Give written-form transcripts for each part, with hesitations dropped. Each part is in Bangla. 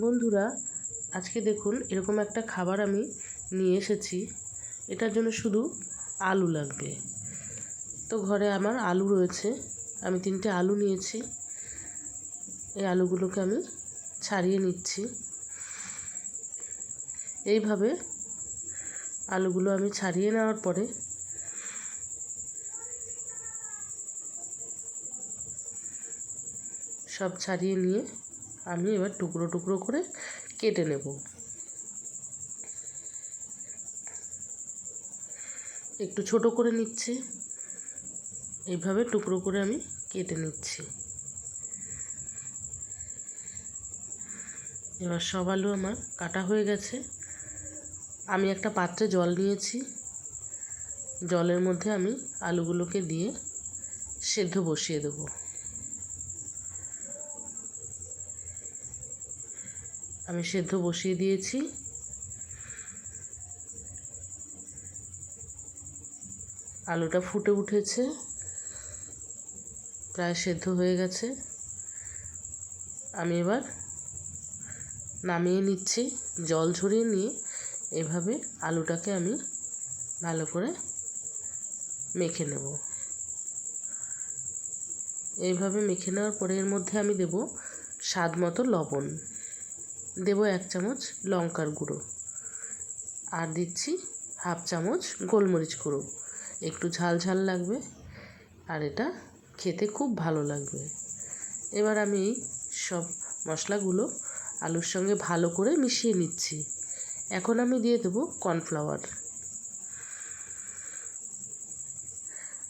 বন্ধুরা, আজকে দেখুন এরকম একটা খাবার আমি নিয়ে এসেছি। এটার জন্য শুধু আলু লাগবে। তো ঘরে আমার আলু রয়েছে, আমি 3টে আলু নিয়েছি। এই আলুগুলোকে আমি ছাড়িয়ে নিচ্ছি। এইভাবে আলুগুলো আমি ছাড়িয়ে নেওয়ার পরে সব ছাড়িয়ে নিয়ে আমি এবার টুকরো টুকরো করে কেটে নেব। একটু ছোট করে নিচ্ছি, এইভাবে টুকরো করে আমি কেটে নিচ্ছি। এবার সব আলু আমার কাটা হয়ে গেছে। আমি একটা পাত্রে জল নিয়েছি, জলের মধ্যে আমি আলুগুলোকে দিয়ে সেদ্ধ বসিয়ে দেব। আমি সেদ্ধ বসিয়ে দিয়েছি। আলুটা ফুটে উঠেছে, প্রায় সেদ্ধ হয়ে গেছে। আমি এবার নামিয়ে নিচ্ছি। জল ঝরিয়ে নিয়ে এভাবে আলুটাকে আমি ভালো করে মেখে নেব। এইভাবে মেখে নেওয়ার পরে এর মধ্যে আমি দেব স্বাদ মতো লবণ, দেব 1 চামচ লঙ্কার গুঁড়ো, আর দিচ্ছি 1/2 চামচ গোলমরিচ গুঁড়ো। একটু ঝাল ঝাল লাগবে আর এটা খেতে খুব ভালো লাগবে। এবার আমি এই সব মশলাগুলো আলুর সঙ্গে ভালো করে মিশিয়ে নিচ্ছি। এখন আমি দিয়ে দেবো কর্নফ্লাওয়ার।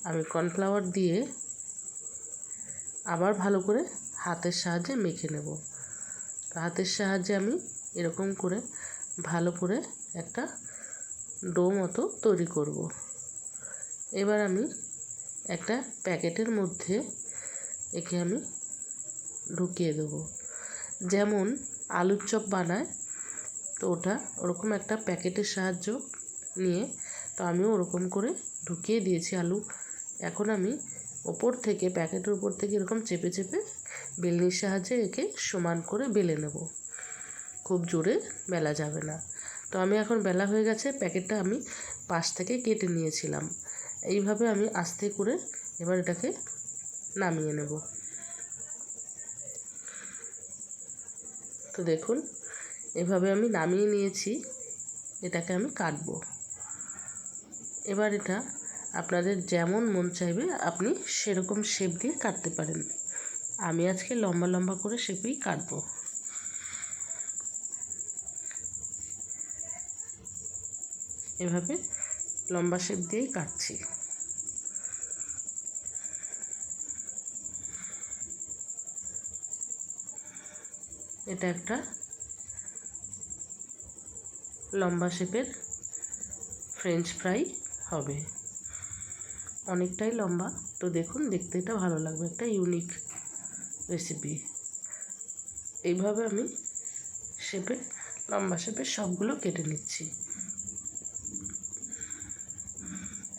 আমি কর্নফ্লাওয়ার দিয়ে আবার ভালো করে হাতের সাহায্যে মেখে নেব। হাতের সাহায্যে আমি এরকম করে ভালো করে একটা ডো মতো তৈরি করব। এবার আমি একটা প্যাকেটের মধ্যে একে আমি ঢুকিয়ে দেব। যেমন আলুর চপ বানায়, তো ওরকম একটা প্যাকেটের সাহায্য নিয়ে তো আমি ওরকম করে ঢুকিয়ে দিয়েছি আলু। এখন আমি প্যাকেটের উপর থেকে এরকম চেপে চেপে বেলনির সাহায্যে একে সমান করে বেলে নেব। খুব জোরে বেলা যাবে না। তো আমি এখন বেলা হয়ে গেছে, প্যাকেটটা আমি পাশ থেকে কেটে নিয়েছিলাম। এইভাবে আমি আস্তে করে এবার এটাকে নামিয়ে নেব। তো দেখুন এভাবে আমি নামিয়ে নিয়েছি। এটাকে আমি কাটবো। এবার এটা আপনাদের যেমন মন চাইবে আপনি সেরকম শেপ দিয়ে কাটতে পারেন। আমি আজকে লম্বা লম্বা করে শেপেই কাটবো। এভাবে লম্বা শেপ দিয়েই কাটছি। এটা একটা লম্বা শেপের ফ্রেঞ্চ ফ্রাই হবে, অনেকটাই লম্বা। তো দেখুন দেখতে এটা ভালো লাগবে, একটা ইউনিক রেসিপি। এইভাবে আমি লম্বা শেপের সবগুলো কেটে নিচ্ছি।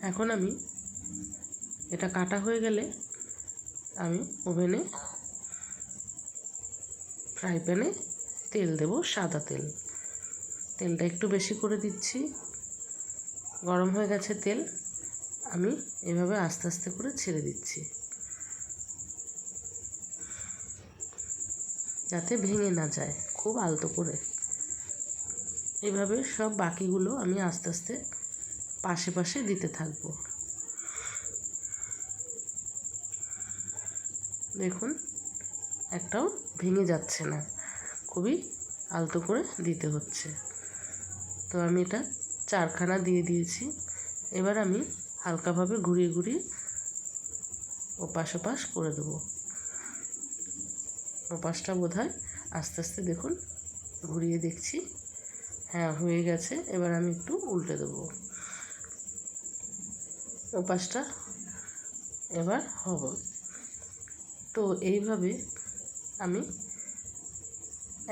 এখন আমি এটা কাটা হয়ে গেলে আমি ওভেনে ফ্রাই প্যানে তেল দেব, সাদা তেল। তেলটা একটু বেশি করে দিচ্ছি। গরম হয়ে গেছে তেল, আমি এভাবে আস্তে আস্তে করে ছেড়ে দিচ্ছি যাতে ভেঙে না যায়, খুব আলতো করে। এভাবে সব বাকিগুলো আমি আস্তে আস্তে পাশে পাশে দিতে থাকবো। দেখুন একটাও ভেঙে যাচ্ছে না, খুবই আলতো করে দিতে হচ্ছে। তো আমি এটা 4খানা দিয়ে দিয়েছি। এবার আমি হালকাভাবে ঘুরিয়ে ঘুরিয়ে ওপাশ ওপাশ করে দেবো। ওপাশটা বোধহয় আস্তে আস্তে দেখুন ঘুরিয়ে দেখছি, হ্যাঁ হয়ে গেছে। এবার আমি একটু উল্টে দেবো। ওপাশটা এবার হবে। তো এইভাবে আমি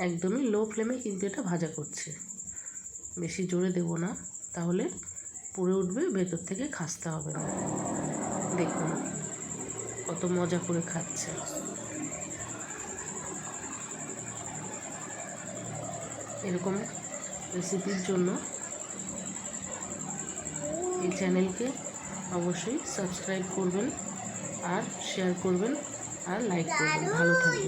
একদমই লো ফ্লেমে কিন্তু এটা ভাজা করছি, বেশি জোরে দেব না, তাহলে পুড়ে উঠবে, ভেতর থেকে খাসতে হবে না। দেখুন কত মজা করে খাচ্ছে। এরকম রেসিপির জন্য এই চ্যানেলকে অবশ্যই সাবস্ক্রাইব করবেন আর শেয়ার করবেন আর লাইক করবেন। ভালো থাকবেন।